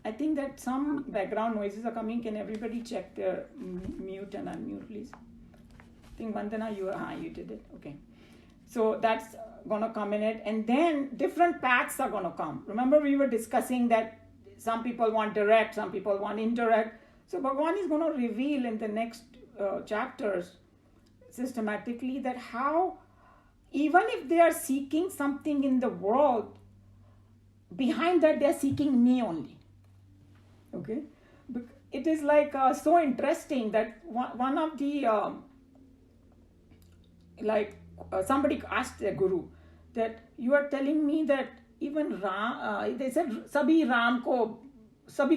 I think that some background noises are coming. Can everybody check their mute and unmute, please? I think Vandana, you did it. Okay. So that's gonna come in it, and then different paths are gonna come. Remember, we were discussing that some people want direct, some people want indirect. So Bhagavan is gonna reveal in the next chapters systematically that how, even if they are seeking something in the world, behind that they are seeking me only. Okay, it is like so interesting that one of the somebody asked their guru that you are telling me that even Ram, they said sabhi ko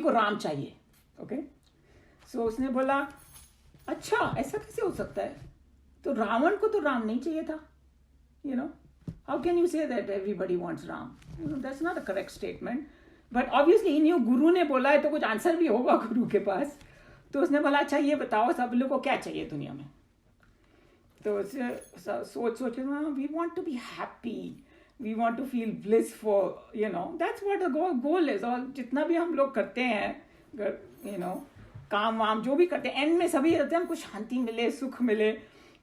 Ram chahiye. Okay, so उसने बोला अच्छा ऐसा कैसे हो सकता है, तो रावण को तो राम नहीं चाहिए था, you know, how can you say that everybody wants Ram? You know, that's not a correct statement. But obviously इन यो गुरु ने बोला है तो कुछ आंसर भी होगा गुरु के पास. तो उसने बोला अच्छा ये बताओ सब लोग को क्या चाहिए दुनिया में. तो सोच के we want to be happy, we want to feel blissful, you know, that's what the goal is. और जितना भी हम लोग करते हैं, you know, काम वाम जो भी करते हैं, एंड में सभी रहते हैं हमको शांति मिले, सुख मिले.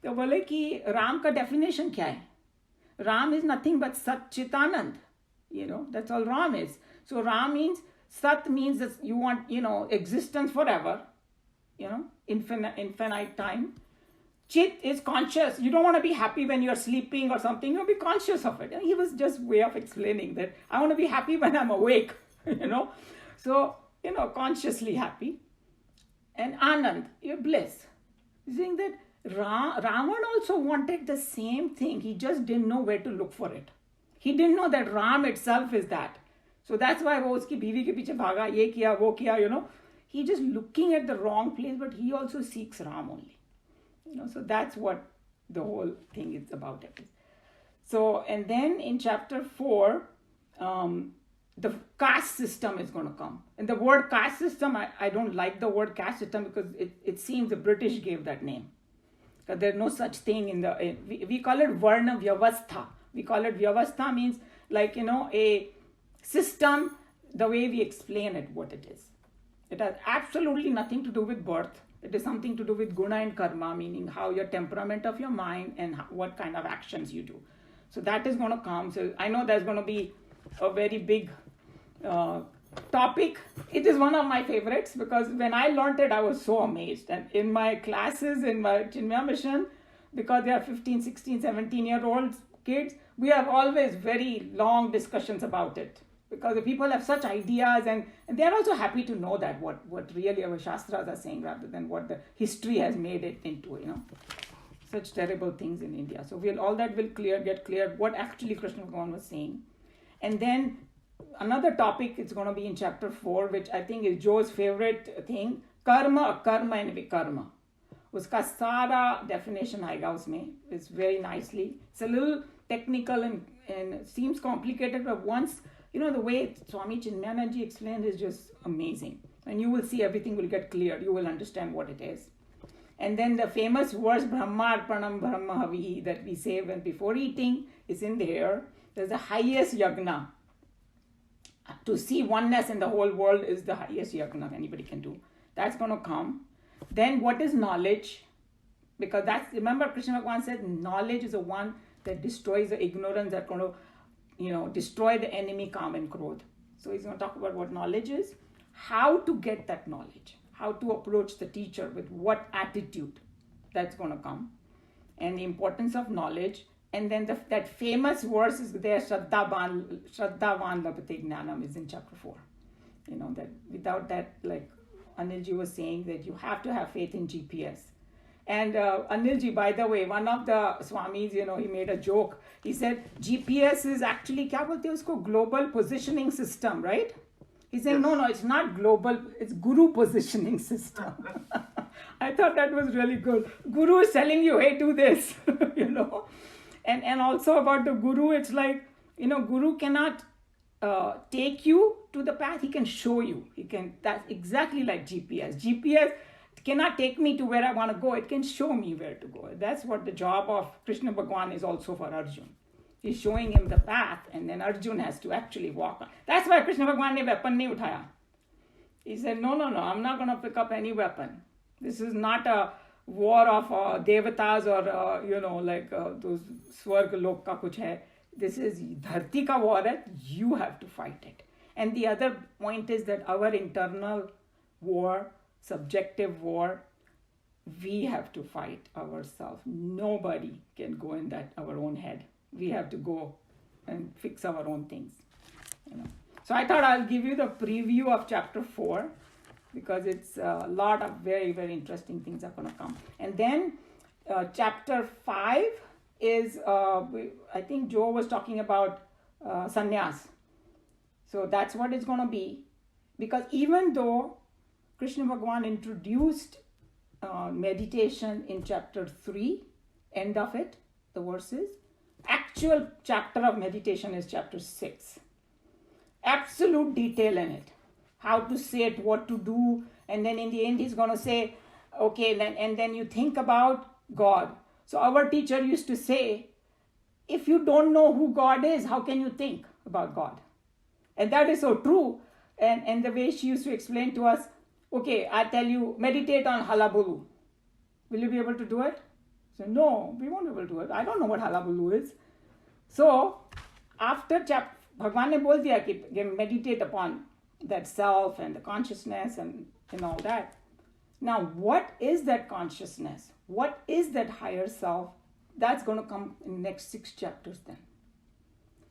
तो बोले कि राम का डेफिनेशन क्या है? Ram is nothing but Satchitanand, you know, that's all Ram is. So Ram means, Sat means that you want, you know, existence forever, you know, infinite time. Chit is conscious. You don't want to be happy when you're sleeping or something. You'll be conscious of it. And he was just way of explaining that I want to be happy when I'm awake, you know. So, you know, consciously happy. And Anand, your bliss. Saying that Ravan also wanted the same thing. He just didn't know where to look for it. He didn't know that Ram itself is that. So that's why वो उसकी बीवी के पीछे भागा, ये किया, वो किया, you know. He just looking at the wrong place, but he also seeks Ram only. You know, so that's what the whole thing is about. So, and then in chapter 4, the caste system is going to come. And the word caste system, I don't like the word caste system because it seems the British gave that name. Because there's no such thing we call it Varna Vyavastha. We call it Vyavastha means like, you know, a system, the way we explain it, what it is. It has absolutely nothing to do with birth. It is something to do with guna and karma, meaning how your temperament of your mind and what kind of actions you do. So that is going to come. So I know there's going to be a very big topic. It is one of my favorites because when I learned it, I was so amazed. And in my classes, in my Chinmaya mission, because they are 15, 16, 17-year-old kids, we have always very long discussions about it. Because the people have such ideas and they're also happy to know that what really our Shastras are saying rather than what the history has made it into, you know. Such terrible things in India. So all that will get clear what actually Krishna Bhagavan was saying. And then another topic is going to be in chapter 4, which I think is Joe's favorite thing, karma, akarma and vikarma. Uska sara definition aayega usme. It's very nicely. It's a little technical and seems complicated, but once, you know, the way Swami Chinmayanand ji explained is just amazing. And you will see everything will get clear. You will understand what it is. And then the famous verse, Brahmarpanam Brahmahavihi, that we say when before eating is in there. There's the highest yagna. To see oneness in the whole world is the highest yagna anybody can do. That's going to come. Then what is knowledge? Because remember Krishna Bhagavan said, knowledge is the one that destroys the ignorance, that's going to, you know, destroy the enemy, Kam and Krodh. So he's going to talk about what knowledge is, how to get that knowledge, how to approach the teacher with what attitude. That's going to come. And the importance of knowledge. And then that famous verse is there, Shraddhavan Labhate Jnanam is in chapter 4. You know, that without that, like Anilji was saying, that you have to have faith in GPS. And Anilji, by the way, one of the Swamis, you know, he made a joke. He said, GPS is actually, kya bolte usko, global positioning system, right? He said, yes. No, it's not global, it's Guru positioning system. I thought that was really good. Guru is telling you, hey, do this, you know. And also about the Guru, it's like, you know, Guru cannot take you to the path, he can show you. That's exactly like GPS. GPS cannot take me to where I want to go, it can show me where to go. That's what the job of Krishna Bhagavan is also for Arjun. He's showing him the path and then Arjun has to actually walk on. That's why Krishna Bhagavan ne weapon nahi uthaya. He said, no, I'm not going to pick up any weapon. This is not a war of devatas or, like those swarg lok ka kuch hai. This is dharti ka war hai. You have to fight it. And the other point is that our internal war, subjective war, we have to fight ourselves. Nobody can go in that our own head. We have to go and fix our own things. So I thought I'll give you the preview of chapter 4 because it's a lot of very, very interesting things are going to come. And then chapter 5 is, I think Joe was talking about sannyas. So that's what it's going to be. Because even though Krishna Bhagavan introduced meditation in chapter 3, end of it, the verses, actual chapter of meditation is chapter 6. Absolute detail in it. How to say it, what to do, and then in the end he's going to say, okay, and then you think about God. So our teacher used to say, if you don't know who God is, how can you think about God? And that is so true. And the way she used to explain to us, okay, I tell you, meditate on halabulu. Will you be able to do it? So no, we won't be able to do it. I don't know what halabulu is. So after Bhagavan ne bol diya ki meditate upon that self and the consciousness and all that. Now, what is that consciousness? What is that higher self? That's going to come in the next 6 chapters then.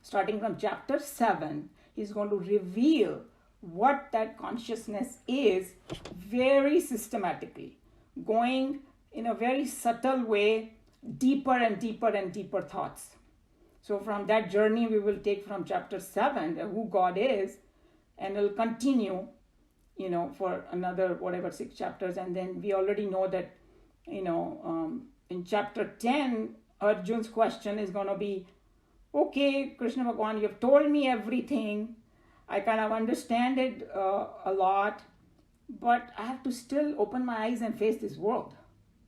Starting from chapter 7, he's going to reveal what that consciousness is very systematically, going in a very subtle way, deeper and deeper and deeper thoughts. So from that journey, we will take from chapter 7, who God is, and it'll continue, for another, 6 chapters. And then we already know that, in chapter 10, Arjun's question is going to be, okay, Krishna Bhagavan, you've told me everything. I kind of understand it a lot, but I have to still open my eyes and face this world.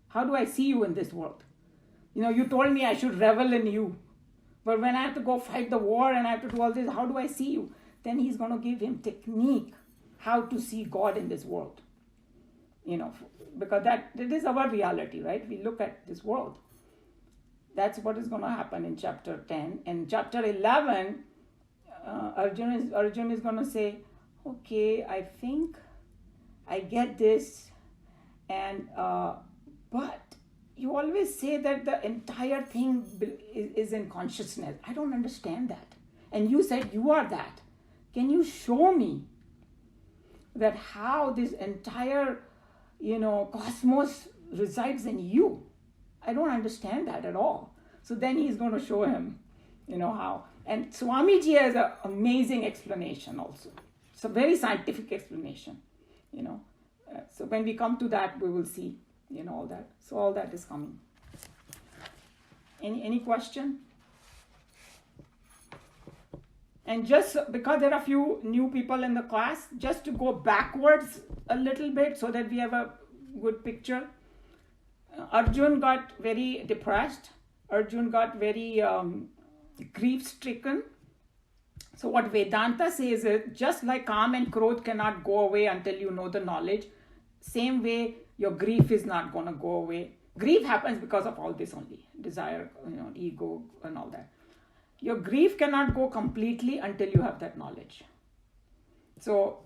How do I see you in this world? You told me I should revel in you. But when I have to go fight the war and I have to do all this, how do I see you? Then he's going to give him technique how to see God in this world. Because that is our reality, right? We look at this world. That's what is going to happen in chapter 10. In chapter 11, Arjun is going to say, okay, I think I get this. And but you always say that the entire thing is in consciousness. I don't understand that. And you said you are that. Can you show me that how this entire, cosmos resides in you? I don't understand that at all. So then he's going to show him, how. And Swamiji has an amazing explanation also. It's a very scientific explanation, So when we come to that, we will see, all that. So all that is coming. Any question? And just because there are a few new people in the class, just to go backwards a little bit so that we have a good picture. Arjun got very depressed. Arjun got very grief-stricken. So what Vedanta says is, just like Kam and Krodh cannot go away until you know the knowledge, same way your grief is not going to go away. Grief happens because of all this only. Desire, ego and all that. Your grief cannot go completely until you have that knowledge. So,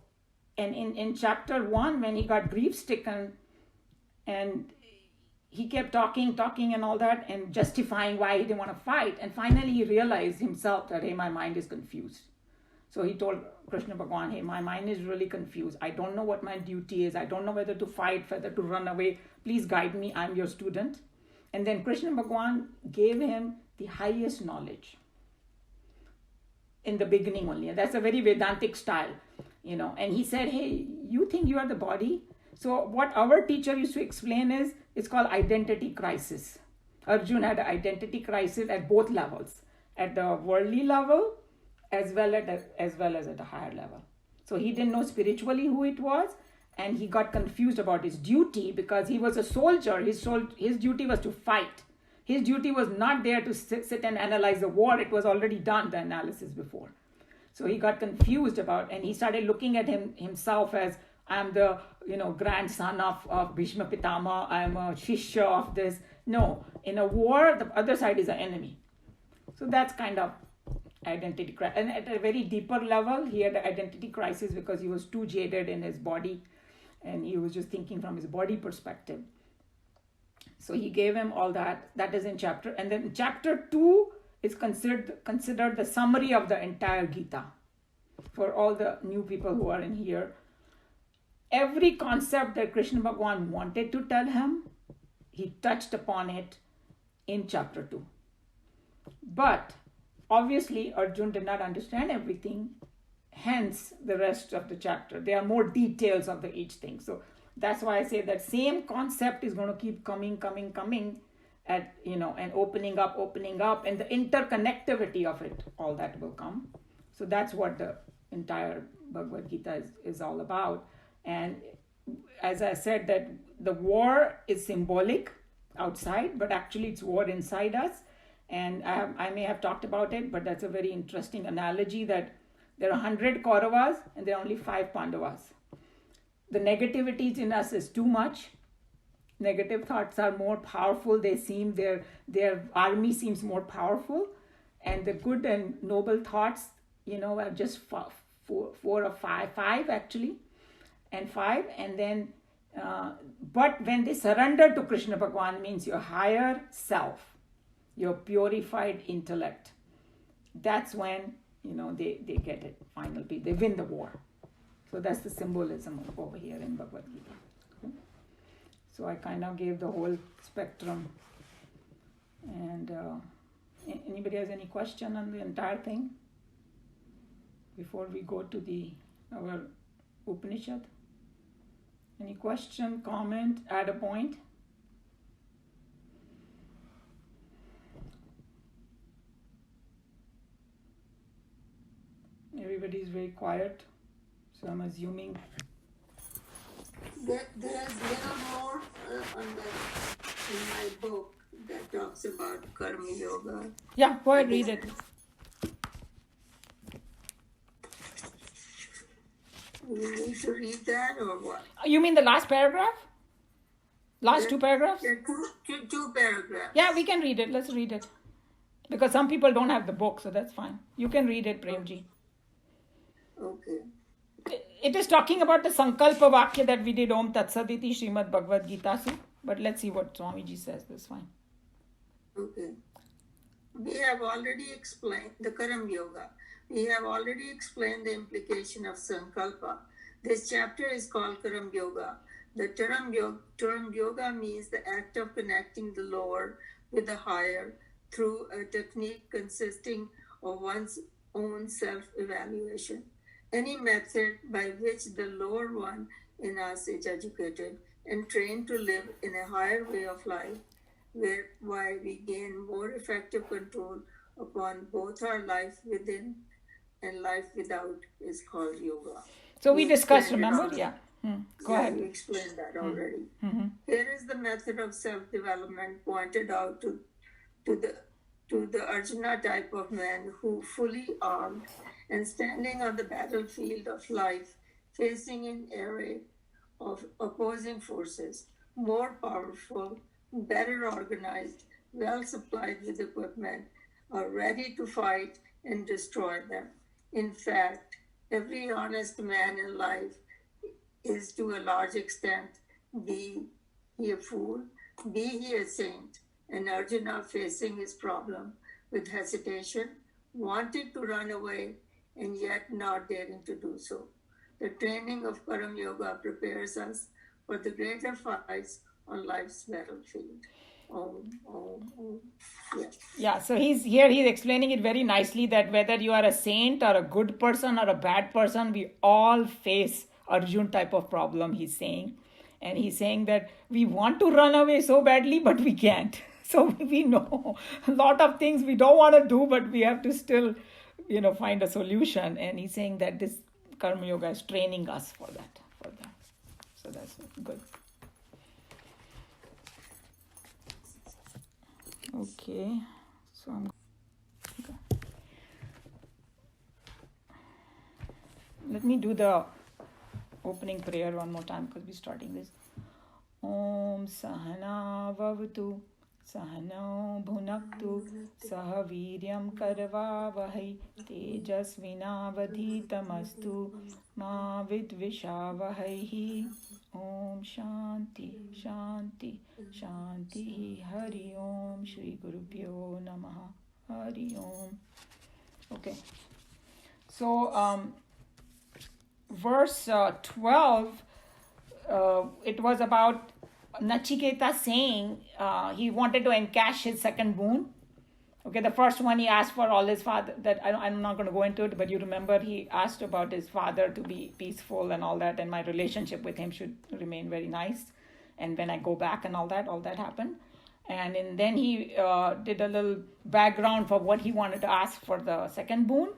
and in chapter 1, when he got grief-stricken and he kept talking and all that and justifying why he didn't want to fight. And finally he realized himself that, hey, my mind is confused. So he told Krishna Bhagavan, hey, my mind is really confused. I don't know what my duty is. I don't know whether to fight, whether to run away. Please guide me. I'm your student. And then Krishna Bhagavan gave him the highest knowledge in the beginning only. And that's a very Vedantic style, And he said, hey, you think you are the body? So what our teacher used to explain is, it's called identity crisis. Arjun had an identity crisis at both levels, at the worldly level as well as at a higher level. So he didn't know spiritually who it was, and he got confused about his duty because he was a soldier. His duty was to fight. His duty was not there to sit and analyze the war. It was already done, the analysis before. So he got confused and he started looking at himself as, I'm the grandson of Bhishma Pitama, I'm a shishya of this. No, in a war, the other side is an enemy. So that's kind of identity crisis. And at a very deeper level, he had an identity crisis because he was too jaded in his body, and he was just thinking from his body perspective. So he gave him all that. That is in chapter. And then chapter 2 is considered the summary of the entire Gita. For all the new people who are in here, every concept that Krishna Bhagavan wanted to tell him, he touched upon it in chapter 2. But obviously, Arjun did not understand everything. Hence, the rest of the chapter. There are more details of each thing. So that's why I say that same concept is going to keep coming, and opening up, and the interconnectivity of it, all that will come. So that's what the entire Bhagavad Gita is all about. And as I said, that the war is symbolic outside, but actually it's war inside us. And I may have talked about it, but that's a very interesting analogy that there are 100 Kauravas and there are only 5 Pandavas. The negativities in us is too much. Negative thoughts are more powerful. They seem, their army seems more powerful. And the good and noble thoughts, are just four or five actually. And 5. And then, but when they surrender to Krishna Bhagavan, means your higher self, your purified intellect, that's when they get it finally, they win the war. So that's the symbolism over here in Bhagavad Gita. Okay? So I kind of gave the whole spectrum. And anybody has any question on the entire thing before we go to our Upanishad? Any question, comment, add a point? Everybody is very quiet, so I'm assuming. There's little more in my book that talks about Karma Yoga. Yeah, go ahead, read it. You need to read that or what? You mean the last paragraph? Last 2 paragraphs? There are two paragraphs. Yeah, we can read it. Let's read it. Because some people don't have the book, so that's fine. You can read it, Premji. Okay. It is talking about the Sankalpa Vakya that we did, Om Tat Saditi Srimad Bhagavad Gita. But let's see what Swamiji says. That's fine. Okay. We have already explained the Karam Yoga. We have already explained the implication of Sankalpa. This chapter is called Karam Yoga. The term yoga means the act of connecting the lower with the higher through a technique consisting of one's own self-evaluation. Any method by which the lower one in us is educated and trained to live in a higher way of life, whereby we gain more effective control upon both our life within and life without, is called yoga. So we discussed, remember? Yeah. Go ahead. You explained that already. Here is the method of self-development pointed out to the Arjuna type of man who, fully armed and standing on the battlefield of life, facing an array of opposing forces, more powerful, better organized, well supplied with equipment, are ready to fight and destroy them. In fact, every honest man in life is to a large extent, be he a fool, be he a saint, and Arjuna, facing his problem with hesitation, wanted to run away and yet not daring to do so. The training of Karam Yoga prepares us for the greater fights on life's battlefield. Yeah, so he's explaining it very nicely that whether you are a saint or a good person or a bad person, we all face Arjun type of problem, he's saying. And he's saying that we want to run away so badly, but we can't. So we know a lot of things we don't want to do, but we have to still, find a solution. And he's saying that this Karma Yoga is training us for that. So that's good. Okay. So let me do the opening prayer one more time because we're starting this. Om Sahana Vavatu Sahano Bhunaktu Sah Viryam Karvavahai Tejasvinavadhitamastu Ma Vidvishavahai. Om Shanti Shanti Shanti. Hari Om Shri Gurubhyo Namaha. Hari Om. Okay. So verse 12, it was about Nachiketa saying he wanted to encash his second boon. Okay, the first one he asked for all his father, that I'm not going to go into it, but you remember he asked about his father to be peaceful and all that, and my relationship with him should remain very nice. And when I go back and all that happened. And then he did a little background for what he wanted to ask for the second boon.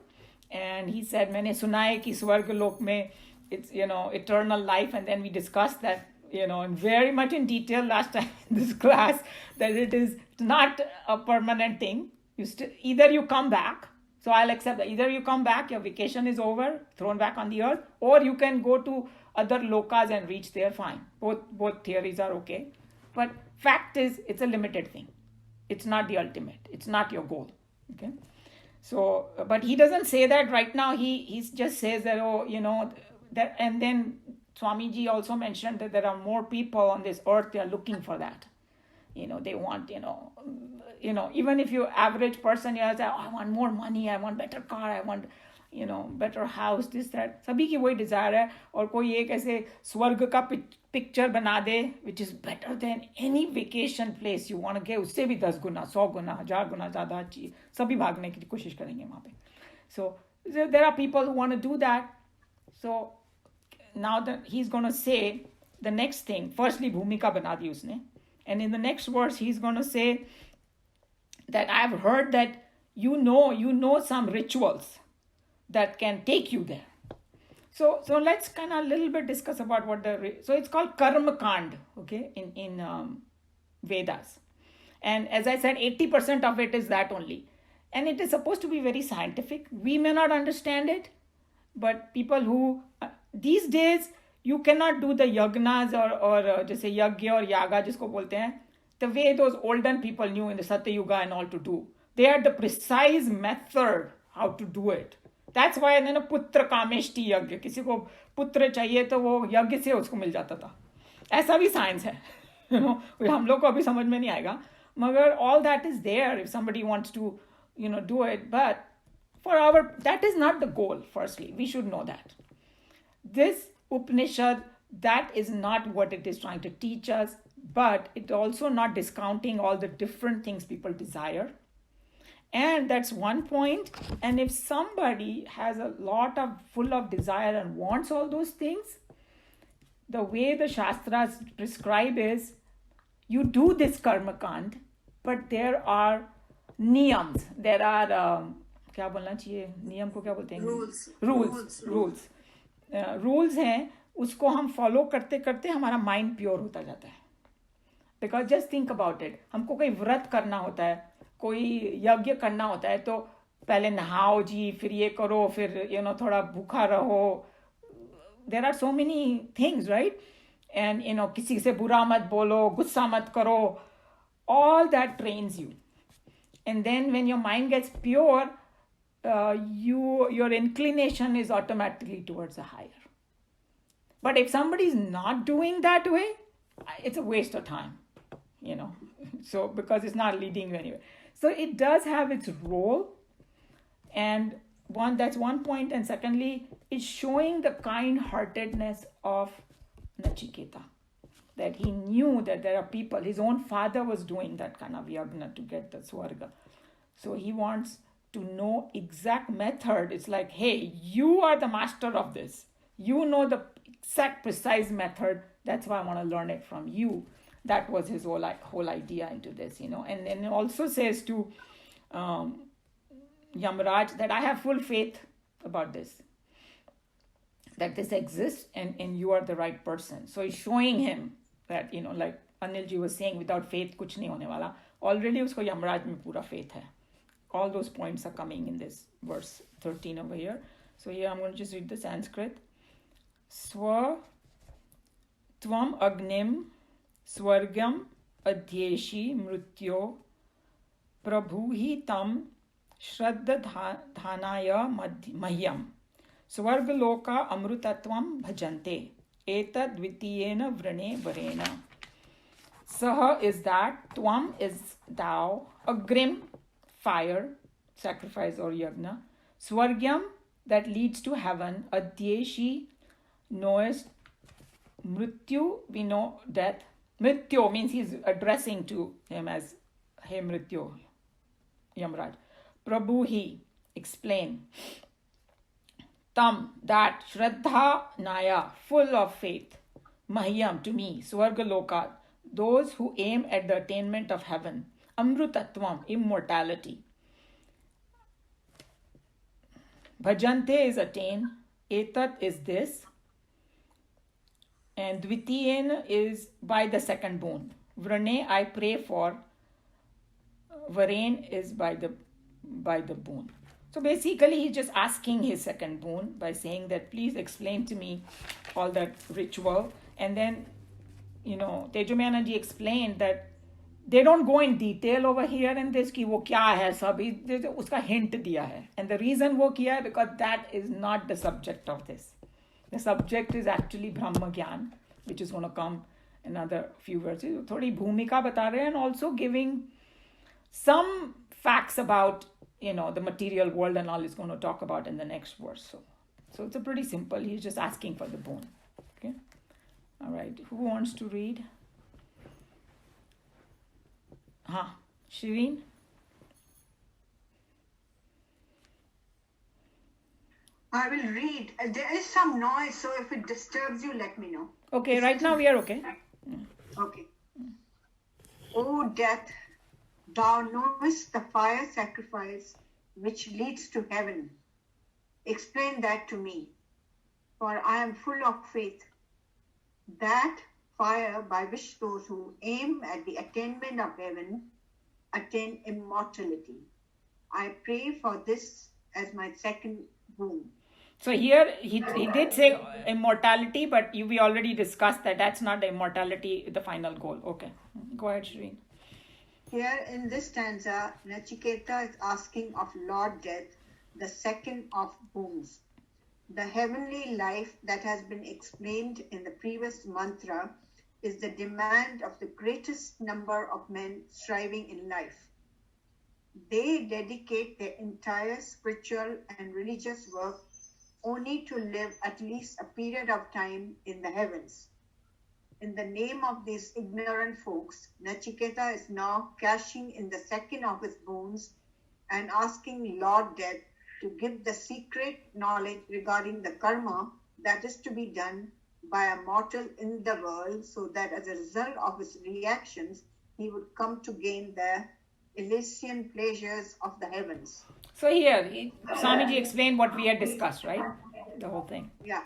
And he said, मैंने सुना है कि स्वर्ग लोक में it's, eternal life. And then we discussed that, in very much in detail last time in this class, that it is not a permanent thing. Either you come back, so I'll accept that. Either you come back, your vacation is over, thrown back on the earth, or you can go to other lokas and reach there, fine. Both theories are okay. But fact is, it's a limited thing. It's not the ultimate. It's not your goal. Okay. So, but he doesn't say that right now. He just says that, that, and then Swamiji also mentioned that there are more people on this earth, they are looking for that. They want, even if you're average person, you say, I want more money, I want better car, I want, better house, this, that. सभी की वही desire है. और कोई एक ऐसे स्वर्ग का picture बना दे, which is better than any vacation place you want to get, उससे भी 10 गुना, 100 गुना, 1000 गुना ज़्यादा अच्छी, सभी भागने की कोशिश करेंगे वहाँ पे. So there are people who want to do that. So now that he's going to say the next thing, firstly भूमिका बना दी उसने, and in the next verse he's going to say that I've heard that you know some rituals that can take you there. So let's kind of a little bit discuss about so it's called Karma Kand, okay, in Vedas. And as I said, 80% of it is that only. And it is supposed to be very scientific. We may not understand it, but people who, these days, you cannot do the yagnas or जैसे यज्ञ और यागा जिसको बोलते हैं, the way those olden people knew in the Satya Yuga and all to do. They had the precise method how to do it. That's why पुत्र कामेष्टि यज्ञ, किसी को पुत्र चाहिए तो वो यज्ञ से उसको मिल जाता था. ऐसा भी साइंस है. हम लोग को अभी समझ में नहीं आएगा. मगर all that is there if somebody wants to, do it. But that is not the goal, firstly. We should know that. This Upanishad, that is not what it is trying to teach us, but it also not discounting all the different things people desire. And that's one point. And if somebody has a lot of full of desire and wants all those things, the way the Shastras prescribe is, you do this karma kand, but there are niyams. There are, क्या बोलना चाहिए? नियम को क्या बोलते हैं? Rules. Rules हैं, उसको हम फॉलो करते करते हमारा माइंड प्योर होता जाता है. Because just think about it. हमको कोई व्रत करना होता है, कोई यज्ञ करना होता है, तो पहले नहाओ जी, फिर ये करो, फिर थोड़ा भूखा रहो. There are so many things, right? And किसी से बुरा मत बोलो, गुस्सा मत करो. All that trains you. And then when your mind gets pure, your inclination is automatically towards a higher. But if somebody is not doing that way, it's a waste of time, so because it's not leading you anywhere. So it does have its role, and that's one point. And secondly, it's showing the kind-heartedness of Nachiketa, that he knew that there are people, his own father was doing that kind of yagna to get the swarga. So he wants to know exact method. It's like, hey, you are the master of this. You know the exact precise method. That's why I want to learn it from you. That was his whole idea into this, And then it also says to Yamraj that I have full faith about this, that this exists and you are the right person. So he's showing him that, like Anilji was saying, without faith, kuch nahi hone wala. Already usko Yamraj mein pura faith hai. All those points are coming in this verse 13 over here. So here I'm going to just read the Sanskrit. Swa Tvam Agnim Swargam Adhyeshi Mrityo Prabhuhi Tam Shraddha Mahyam Swargaloka Amrutatvam Bhajante Etad Dvitiyena Vrane Varena. Saha is that, Tvam is thou, Agrim, fire, sacrifice or yagna, Swargyam, that leads to heaven, Adhyeshi, knowest, Mrityu, we know death. Mrityu means he's addressing to him as Hey Mrityu, Yamraj. Prabhuhi, explain. Tam, that, Shraddha Naya, full of faith. Mahyam, to me, Swargaloka, those who aim at the attainment of heaven. Amrutatvam, immortality. Bhajante is attain. Etat is this. And Dvitiyen is by the second boon. Vrane, I pray for. Varen is by the boon. So basically he's just asking his second boon by saying that please explain to me all that ritual. And then, Tejumana ji explained that they don't go in detail over here in this ki wo kya hai sabhi, uska hint diya hai. And the reason wo kiya hai because that is not the subject of this. The subject is actually Brahma Gyan, which is going to come in another few verses. Thodi bhumika bata rahe and also giving some facts about, the material world and all he's going to talk about in the next verse. So it's a pretty simple. He's just asking for the boon. Okay. All right. Who wants to read? Shireen? I will read. There is some noise, so if it disturbs you, let me know. Okay, right now we are okay. Okay. O death, thou knowest the fire sacrifice which leads to heaven. Explain that to me, for I am full of faith. That fire by which those who aim at the attainment of heaven attain immortality. I pray for this as my second boon. So here he did say immortality, but we already discussed that that's not the immortality, the final goal. Okay, go ahead, Shireen. Here in this stanza, Nachiketa is asking of Lord Death the second of boons. The heavenly life that has been explained in the previous mantra is the demand of the greatest number of men striving in life. They dedicate their entire spiritual and religious work only to live at least a period of time in the heavens. In the name of these ignorant folks, Nachiketa is now cashing in the second of his boons and asking Lord Death to give the secret knowledge regarding the karma that is to be done by a mortal in the world, so that as a result of his reactions, he would come to gain the Elysian pleasures of the heavens. So here, Swamiji explained what we had discussed, right? The whole thing. Yeah.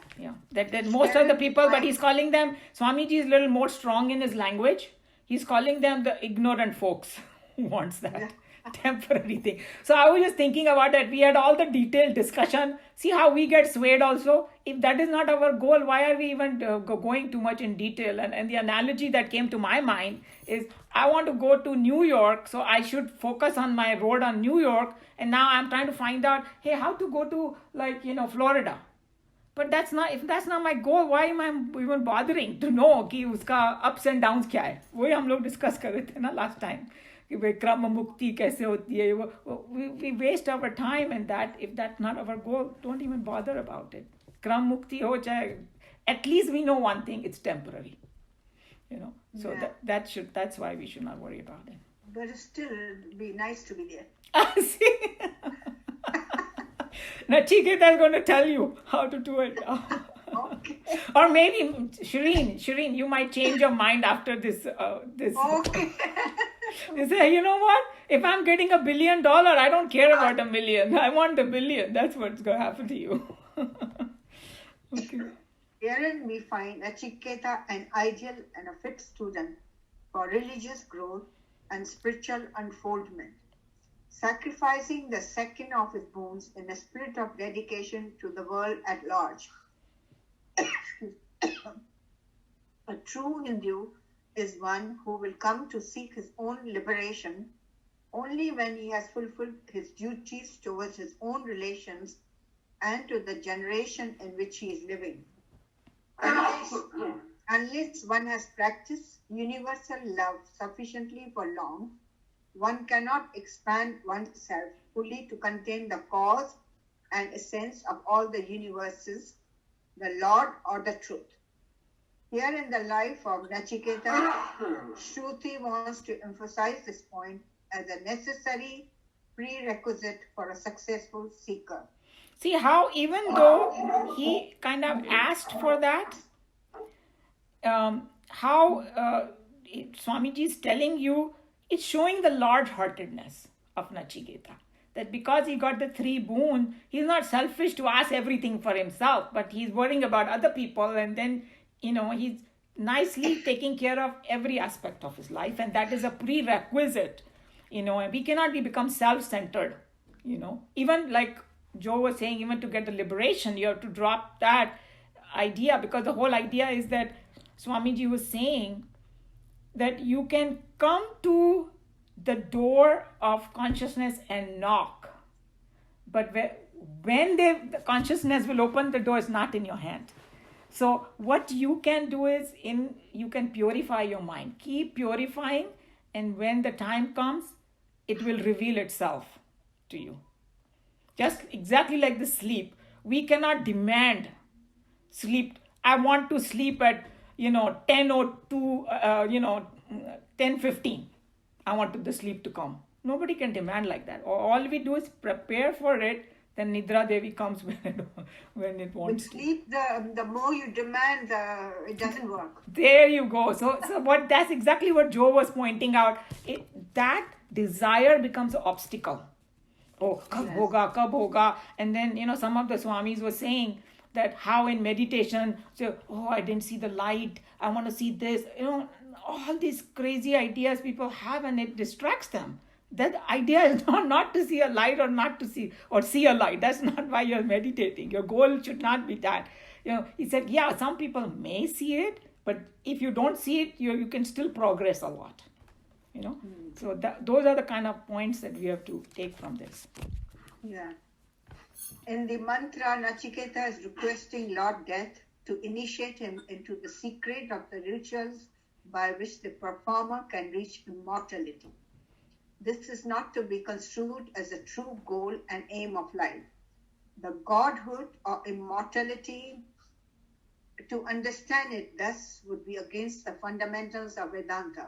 That most of the people, but he's calling them, Swamiji is a little more strong in his language. He's calling them the ignorant folks who wants that temporary thing. So I was just thinking about that. We had all the detailed discussion. See how we get swayed also. If that is not our goal, why are we even going too much in detail? And the analogy that came to my mind is I want to go to New York, so I should focus on my road on New York. And now I'm trying to find out, hey, how to go to Florida. But if that's not my goal, why am I even bothering to know कि उसका ups and downs क्या है? वही हम लोग discuss कर रहे थे ना last time कि भाई क्रम मुक्ति कैसे होती है? We waste our time in that. If that's not our goal, don't even bother about it. क्रम मुक्ति हो चाहे, at least we know one thing: it's temporary. So that's why we should not worry about it. But it still would be nice to be there. See. Nachiketa is going to tell you how to do it. Okay. Or maybe Shireen, you might change your mind after this. Okay. You say, you know what? If I'm getting $1 billion, I don't care about $1 million. I want $1 billion. That's what's going to happen to you. Okay. Herein we find Nachiketa an ideal and a fit student for religious growth and spiritual unfoldment, sacrificing the second of his boons in a spirit of dedication to the world at large. A true Hindu is one who will come to seek his own liberation only when he has fulfilled his duties towards his own relations and to the generation in which he is living. Unless one has practiced universal love sufficiently for long, one cannot expand oneself fully to contain the cause and essence of all the universes, the Lord or the truth. Here in the life of Nachiketa, Shruti wants to emphasize this point as a necessary prerequisite for a successful seeker. See how even though he kind of asked for that, how Swamiji is telling you, it's showing the large-heartedness of Nachiketa. That because he got the 3 boon, he's not selfish to ask everything for himself, but he's worrying about other people, and then, he's nicely taking care of every aspect of his life, and that is a prerequisite. And we cannot become self-centered, Even like Joe was saying, even to get the liberation, you have to drop that idea, because the whole idea is that Swamiji was saying that you can come to the door of consciousness and knock, but when the consciousness will open, the door is not in your hand. So what you can do is you can purify your mind, keep purifying, and when the time comes, it will reveal itself to you. Just exactly like the sleep, we cannot demand sleep. I want to sleep at 10:02, 10:15. I want the sleep to come. Nobody can demand like that. All we do is prepare for it. Then Nidra Devi comes when it wants. With sleep, the more you demand, it doesn't work. There you go. So that's exactly what Joe was pointing out. That desire becomes an obstacle. Oh, kab hoga. And then, some of the Swamis were saying that how in meditation, I didn't see the light. I want to see this. All these crazy ideas people have, and it distracts them. That idea is not to see a light or not to see a light. That's not why you're meditating. Your goal should not be that. He said, some people may see it, but if you don't see it, you can still progress a lot. So those are the kind of points that we have to take from this. Yeah. In the mantra, Nachiketa is requesting Lord Death to initiate him into the secret of the rituals by which the performer can reach immortality. This is not to be construed as a true goal and aim of life. The godhood or immortality, to understand it thus, would be against the fundamentals of Vedanta.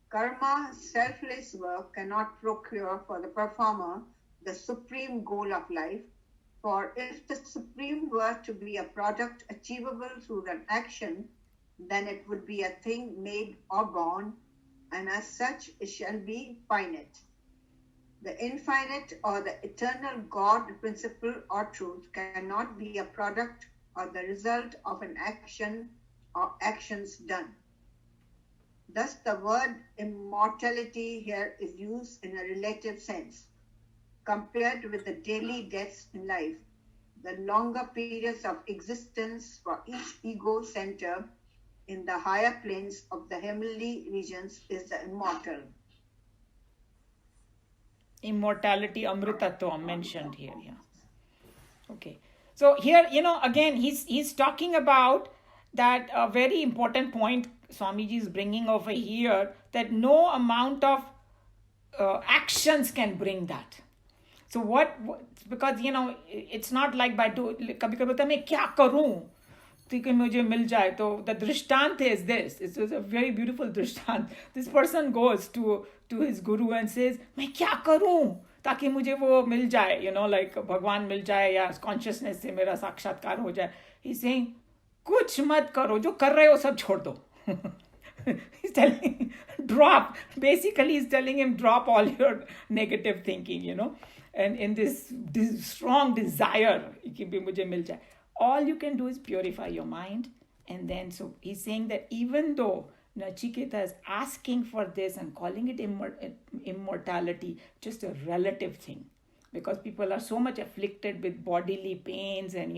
Karma, selfless work, cannot procure for the performer the supreme goal of life, for if the supreme were to be a product achievable through an action, then it would be a thing made or born, and as such it shall be finite. The infinite or the eternal God principle or truth cannot be a product or the result of an action or actions done. Thus the word immortality here is used in a relative sense. Compared with the daily deaths in life, the longer periods of existence for each ego center in the higher planes of the heavenly regions is the immortal. Immortality, Amritattva mentioned here. Yeah. Okay. So here, again, he's talking about that very important point Swamiji is bringing over here, that no amount of actions can bring that. So because it's not like by कभी कभी बोलता मैं क्या करूं कि मुझे मिल जाए. तो the drishtant is this. It's a very beautiful drishtant. This person goes to his guru and says मैं क्या करूं ताकि मुझे वो मिल जाए, like भगवान मिल जाए या consciousness से मेरा साक्षात्कार हो जाए. He's saying कुछ मत करो, जो कर रहे हो सब छोड़ दो. He's telling drop. Basically, he's telling him drop all your negative thinking, and in this strong desire कि मुझे मिल जाए. All you can do is purify your mind, and then so he's saying that even though Nachiketa is asking for this and calling it immortality, just a relative thing, because people are so much afflicted with bodily pains and,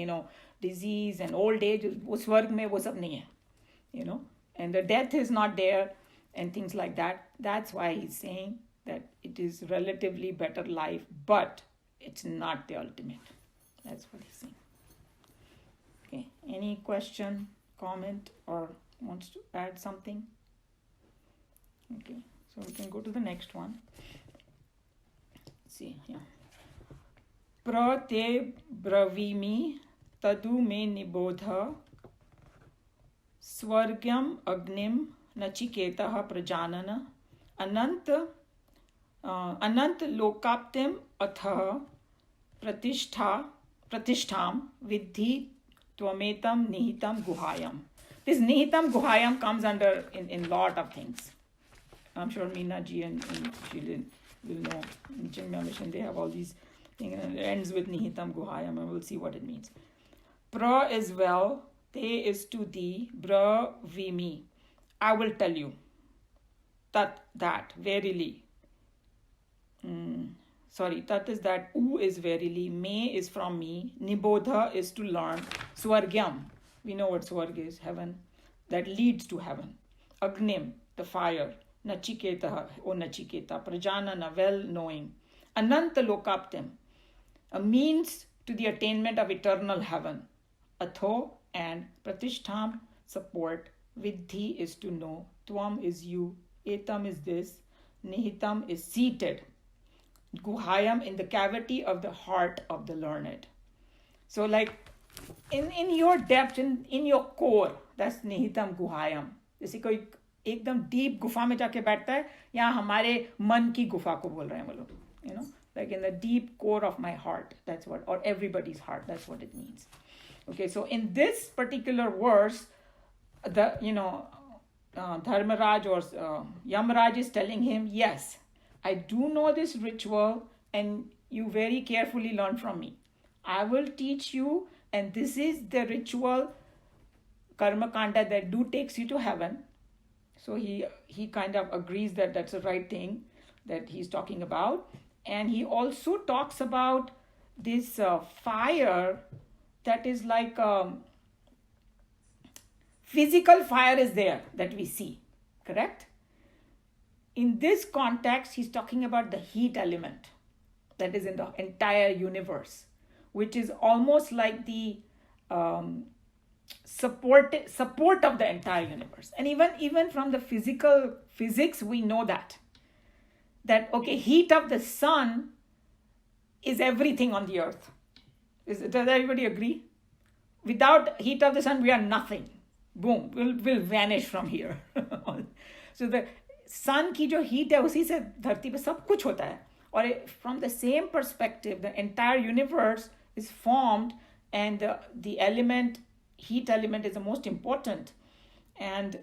disease and old age. उस स्वर्ग में वो सब नहीं है, and the death is not there and things like that. That's why he's saying that it is relatively better life, but it's not the ultimate. That's what he's saying. Okay, any question, comment, or wants to add something? Okay, so we can go to the next one. Let's see, yeah. Pra te bravimi tadu me nibodha swargyam agnim nachiketah prajanana anant lokaptim athah pratishtham vidhi tvametam nihitam guhayam. This nihitam guhayam comes under in lot of things. I'm sure Meena ji and Shilin will know. In Chinmaya Mission they have all these things, and it ends with nihitam guhayam, and we'll see what it means. Pra is well, te is to thee, bra vimi, I will tell you. Tat, that, verily. Tat is that, u is verily, me is from me, nibodha is to learn, swargyam, we know what swarg is, heaven, that leads to heaven, agnim, the fire, nachiketa, O Nachiketa, prajanana, well knowing, ananta lokaptim, a means to the attainment of eternal heaven, atho, and pratishtham, support, vidhi is to know, tvam is you, etam is this, nihitam is seated, guhayam in the cavity of the heart of the learned. So like in your depth, in your core, that's nihitam guhayam. जैसे कोई एकदम deep गुफा में जाके बैठता है, यहाँ हमारे मन की गुफा को बोल रहे हैं वो लोग, like in the deep core of my heart, that's what, or everybody's heart, that's what it means. Okay, so in this particular verse, the Dharmaraj or Yamraj is telling him, yes, I do know this ritual and you very carefully learn from me. I will teach you, and this is the ritual karma kanda that takes you to heaven. So he kind of agrees that that's the right thing that he's talking about. And he also talks about this fire that is like physical fire is there that we see, correct? In this context, he's talking about the heat element that is in the entire universe, which is almost like the support of the entire universe. And even from the physics, we know that okay, heat of the sun is everything on the earth. Does everybody agree? Without heat of the sun, we are nothing. Boom, we'll vanish from here. So the sun की जो heat है उसी से धरती पे सब कुछ होता है. और from the same perspective, the entire universe is formed, and the element, heat element, is the most important. And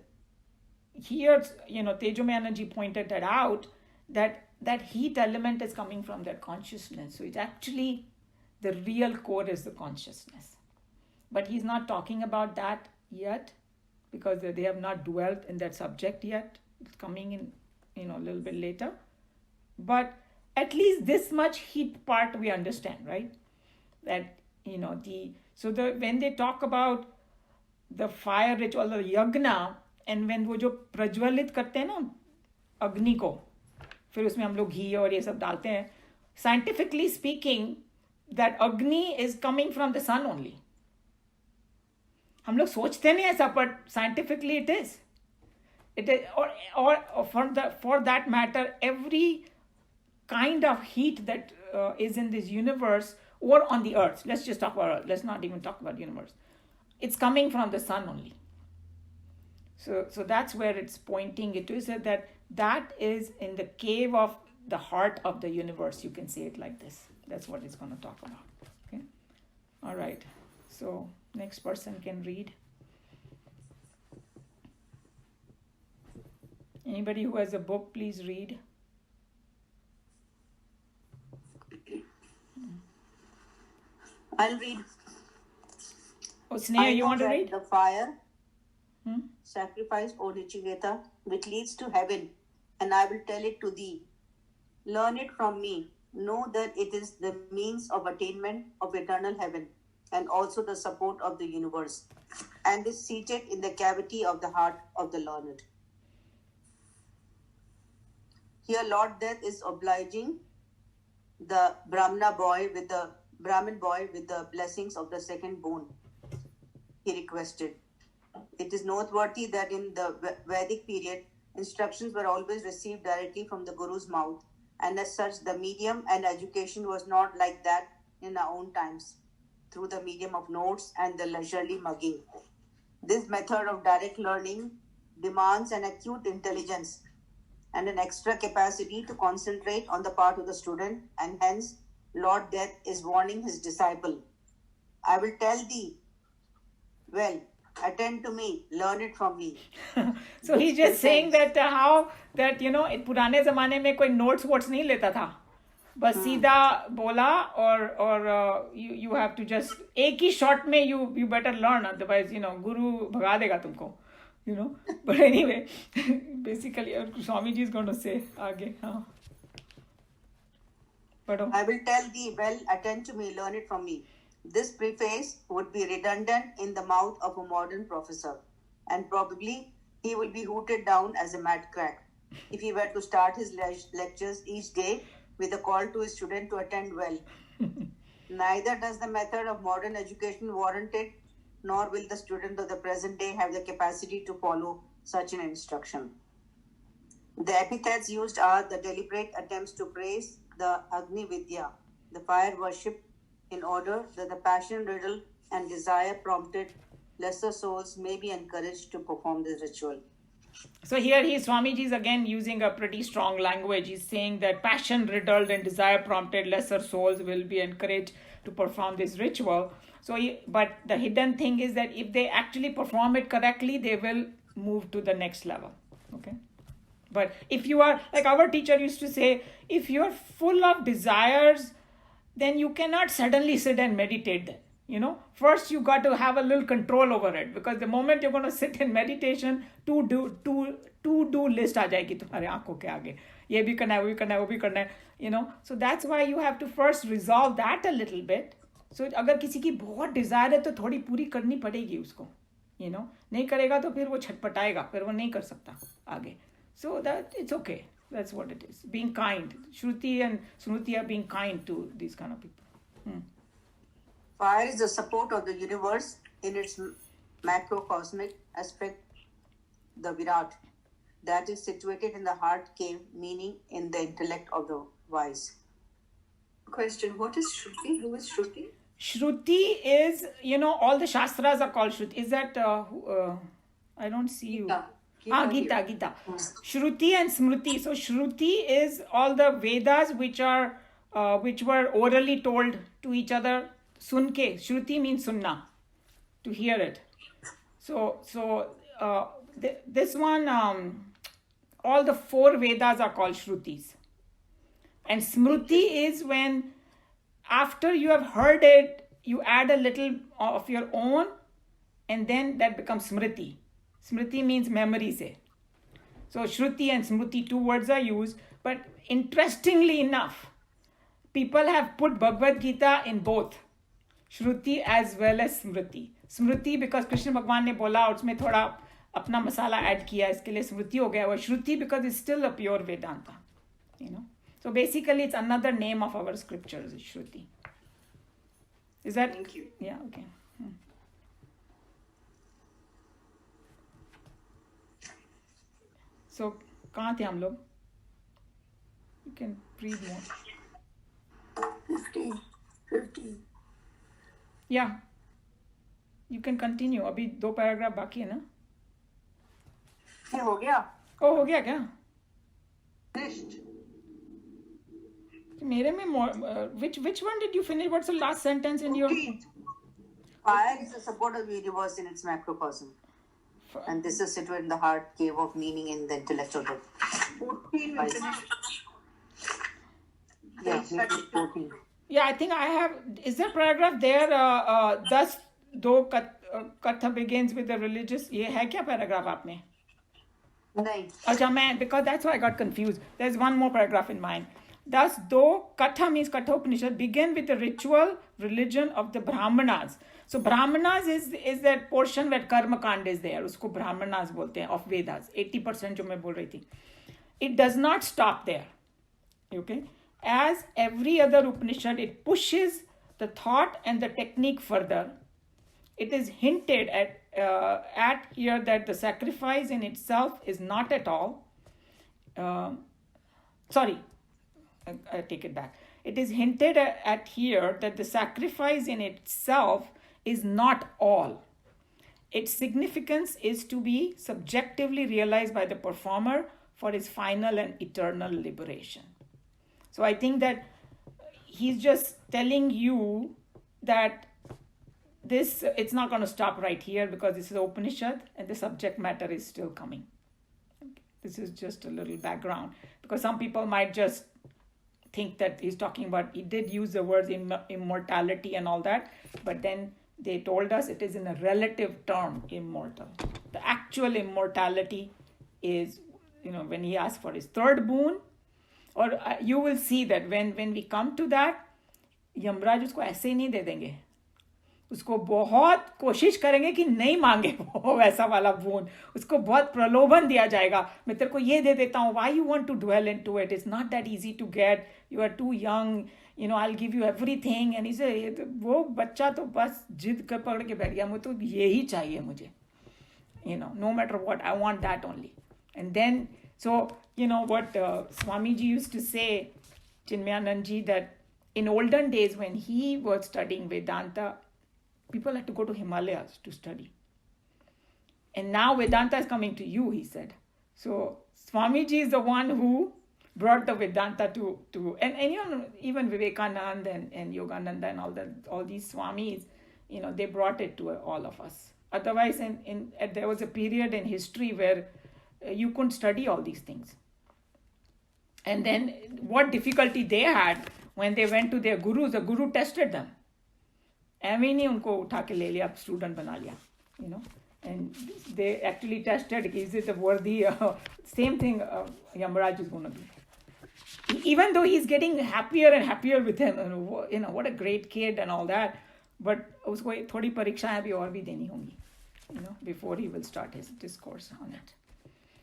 here, Tejomaya Ji pointed that out, that heat element is coming from their consciousness. So it's actually, the real core is the consciousness. But he's not talking about that yet, because they have not dwelt in that subject yet. It's coming in, a little bit later. But at least this much heat part we understand, right? That, when they talk about the fire ritual, the yagna, and when वो जो प्रज्वलित करते हैं ना अग्नि को, फिर उसमें हम लोग घी और ये सब डालते हैं, scientifically speaking, that agni is coming from the sun only. हम लोग सोचते नहीं ऐसा, but scientifically it is. It is, or for that matter, every kind of heat that is in this universe or on the earth. Let's just talk about earth. Let's not even talk about universe. It's coming from the sun only. So that's where it's pointing it to, is that is in the cave of the heart of the universe. You can say it like this. That's what it's going to talk about. Okay. All right. So next person can read. Anybody who has a book, please read. I'll read. Oh, Sneha, you want to read? The fire, sacrifice, O Nachiketa, which leads to heaven, and I will tell it to thee. Learn it from me, know that it is the means of attainment of eternal heaven and also the support of the universe, and is seated in the cavity of the heart of the learned. Here, Lord Death is obliging the Brahmin boy with the blessings of the second boon. He requested. It is noteworthy that in the Vedic period, instructions were always received directly from the Guru's mouth, and as such, the medium and education was not like that in our own times, through the medium of notes and the leisurely mugging. This method of direct learning demands an acute intelligence and an extra capacity to concentrate on the part of the student, and hence Lord Death is warning his disciple. I will tell thee, well, attend to me, learn it from me. So he's just saying that how that पुराने ज़माने में कोई notes votes नहीं लेता था, बस सीधा बोला और you have to just एक ही shot में you better learn, otherwise गुरु भगा देगा तुमको. But anyway, basically Swamiji is going to say आगे. But I will tell thee, well, attend to me, learn it from me. This preface would be redundant in the mouth of a modern professor, and probably he will be hooted down as a mad crack if he were to start his lectures each day with a call to his student to attend well. Neither does the method of modern education warrant it, nor will the student of the present day have the capacity to follow such an instruction. The epithets used are the deliberate attempts to praise the Agni Vidya, the fire worship, in order that the passion-riddled and desire-prompted lesser souls may be encouraged to perform this ritual. So here Swamiji is again using a pretty strong language. He's saying that passion-riddled and desire-prompted lesser souls will be encouraged to perform this ritual. But the hidden thing is that if they actually perform it correctly, they will move to the next level. Okay. But if you are, like our teacher used to say, if you're full of desires, then you cannot suddenly sit and meditate then. First you got to have a little control over it, because the moment you're going to sit in meditation, to-do list aa jayegi tumhare aankhon ke aage. Ye bhi karna hai, wo bhi karna hai, wo bhi karna hai, So that's why you have to first resolve that a little bit. So अगर किसी की बहुत Dzire है तो थोड़ी पूरी करनी पड़ेगी उसको. नहीं करेगा तो फिर वो छटपटाएगा, फिर वो नहीं कर सकता आगे. So that it's okay. That's what it is. Being kind. Shruti and Smruti are being kind to these kind of people. Fire is the support of the universe in its macrocosmic aspect, the Virat, that is situated in the heart cave, meaning in the intellect of the wise. Question: what is Shruti? Who is Shruti? Shruti is, all the Shastras are called Shruti. Is that, I don't see you. Gita. Shruti and Smruti. So Shruti is all the Vedas which were orally told to each other. Sunke. Shruti means sunna, to hear it. So this one, all the 4 Vedas are called Shrutis. And Smruti is when after you have heard it, you add a little of your own, and then that becomes Smriti. Smriti means memory se. So Shruti and Smruti, 2 words are used, but interestingly enough, people have put Bhagavad Gita in both Shruti as well as Smriti. Smriti because Krishna Bhagwan ने बोला और उसमें थोड़ा अपना मसाला add किया, इसके लिए स्मृति हो गया. और Shruti because it's still a pure Vedanta, So basically it's another name of our scriptures, Shruti. Is that? Thank you. Yeah, okay. So, कहाँ थे हम लोग? You can read more. 15. Yeah. You can continue. अभी 2 paragraph बाकी है ना? ये हो गया? हो गया क्या? Finished. मेरे में which one did you finish? What's the last sentence in your? Fire is the support of the universe in its macrocosm. And this is situated in the heart cave of meaning in the intellect of the 14 we finished. Yeah, 14. Yeah, I think I have. Is there paragraph there? Thus, though Katha begins with the religious. ये है क्या paragraph आप में? नहीं. अच्छा मैं, because that's why I got confused. There's one more paragraph in mine. Thus, though Katha means Katha Upanishad begin with the ritual religion of the Brahmanas. So Brahmanas is that portion where Karma Kand is there. Usko Brahmanas bolte hain of Vedas. 80% jo main bol rahi thi. It does not stop there. Okay? As every other Upanishad, it pushes the thought and the technique further. It is hinted at here that the sacrifice in itself is not at all. I take it back. It is hinted at here that the sacrifice in itself is not all. Its significance is to be subjectively realized by the performer for his final and eternal liberation. So I think that he's just telling you that it's not going to stop right here because this is Upanishad and the subject matter is still coming. This is just a little background because some people might just think that he's talking about, he did use the words immortality and all that, but then they told us it is in a relative term, immortal. The actual immortality is, when he asked for his third boon, or you will see that when we come to that, Yamraj उसको ऐसे ही नहीं दे देंगे. उसको बहुत कोशिश करेंगे कि नहीं मांगे वो वैसा वाला बोन. उसको बहुत प्रलोभन दिया जाएगा. मैं तेरे को ये दे देता हूँ. Why you want to dwell into it? It's not that easy to get. You are too young. I'll give you everything. And he said, वो बच्चा तो बस जिद कर पकड़ के बैठ गया. मुझे तो यही चाहिए मुझे. No matter what, I want that only. And then, so, what Swamiji used to say, Chinmayanandji, that in olden days when he was studying Vedanta, people had to go to Himalayas to study. And now Vedanta is coming to you, he said. So Swamiji is the one who brought the Vedanta to and even Vivekananda and Yogananda and all these Swamis, they brought it to all of us. Otherwise, there was a period in history where you couldn't study all these things. And then what difficulty they had when they went to their gurus, the guru tested them. ऐਵੇਂ नहीं उनको उठा के ले लिया, student बना लिया, and they actually tested, is it a worthy, same thing Yamaraj is going to do. Even though he's getting happier and happier with him, what a great kid and all that, but उसको थोड़ी परीक्षाएं भी और भी देनी होंगी, before he will start his discourse on it.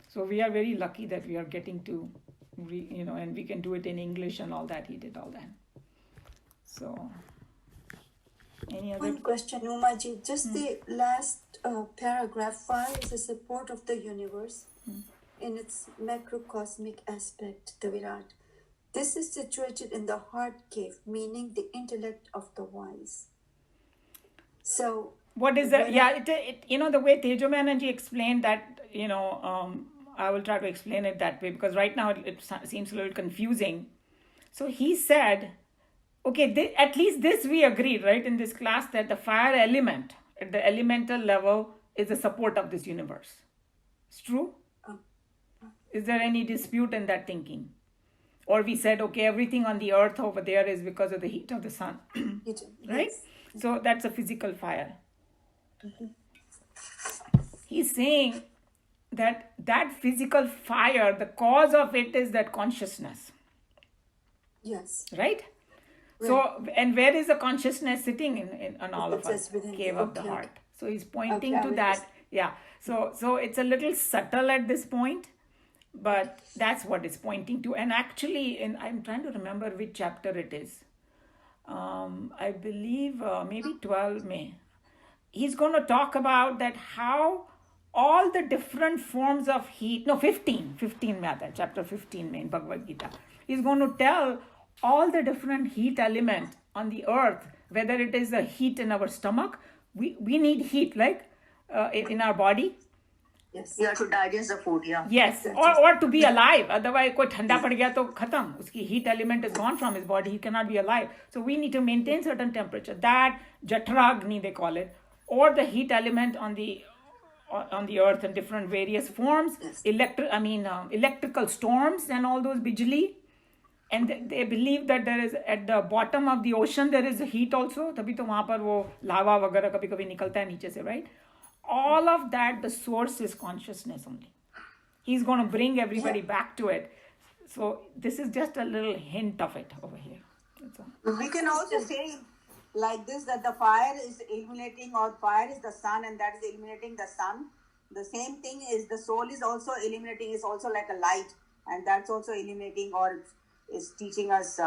So we are very lucky that we are getting to, and we can do it in English and all that. He did all that. So. Any other? One question, Umaji. Just the last paragraph, fire is the support of the universe in its macrocosmic aspect, the Virat. This is situated in the heart cave, meaning the intellect of the wise. So, what is that? Yeah, the way Tejomayanandji explained that, I will try to explain it that way because right now it seems a little confusing. So he said, okay, at least this we agreed, right, in this class, that the fire element at the elemental level is the support of this universe. It's true? Is there any dispute in that thinking? Or we said, okay, everything on the earth over there is because of the heat of the sun. Right? Yes. So that's a physical fire. He's saying that physical fire, the cause of it is that consciousness. Yes. Right? So, and where is the consciousness sitting in all of us? Cave of the heart. So he's pointing to that. Yeah. So it's a little subtle at this point, but that's what it's pointing to. And actually, I'm trying to remember which chapter it is. I believe maybe 12 May. He's going to talk about that how all the different forms of heat, 15 mein aata hai, chapter 15 mein in Bhagavad Gita. He's going to tell all the different heat elements on the earth, whether it is the heat in our stomach, we need heat, like in our body. Yes. Yeah, to digest the food, yeah. Yes, or to be alive. Otherwise, कोई ठंडा पड़ गया तो खत्म. उसकी heat element is gone from his body. He cannot be alive. So we need to maintain certain temperature. That Jatragni they call it, or the heat element on the earth in different various forms. Yes. Electrical storms and all those bijli. And they believe that there is at the bottom of the ocean there is heat also. तभी तो वहाँ पर वो lava वगैरह कभी-कभी निकलता है नीचे से, right? All of that, the source is consciousness only. He's going to bring everybody back to it. So this is just a little hint of it over here. That's all. We can also say like this, that the fire is illuminating, or fire is the sun, and that is illuminating the sun. The same thing is the soul is also illuminating, is also like a light, and that's also illuminating or is teaching us,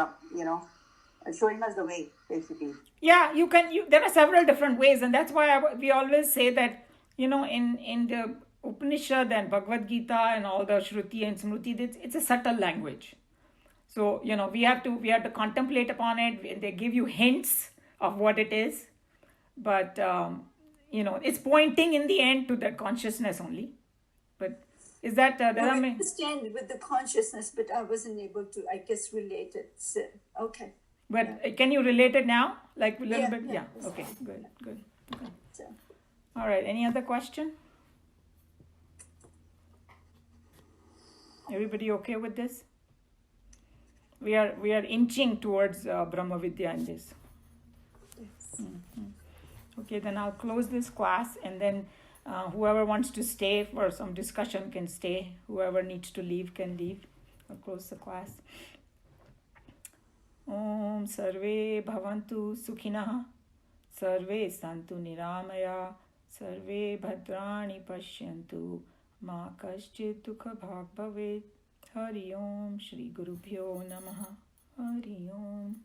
showing us the way, basically. Yeah, there are several different ways, and that's why we always say that, in the Upanishad and Bhagavad Gita and all the Shruti and Smruti, it's a subtle language. So, we have to contemplate upon it. They give you hints of what it is, but it's pointing in the end to that consciousness only. But is that I understand with the consciousness, but I wasn't able to, I guess, relate it. So, okay. But can you relate it now? Like a little Yeah, bit? yeah. Yeah. Okay, good. Okay. So, All right. Any other question? Everybody okay with this? We are inching towards Brahma Vidya in this. yes. Okay, then I'll close this class, and then whoever wants to stay for some discussion can stay. Whoever needs to leave can leave. I'll close the class. Om Sarve Bhavantu Sukhinah, Sarve Santu Niramaya, Sarve Bhadrani Pashyantu, Ma Kaschit Dukha Bhag Bhavet. Hari Om Shri Gurubhyo Namaha. Hari Om.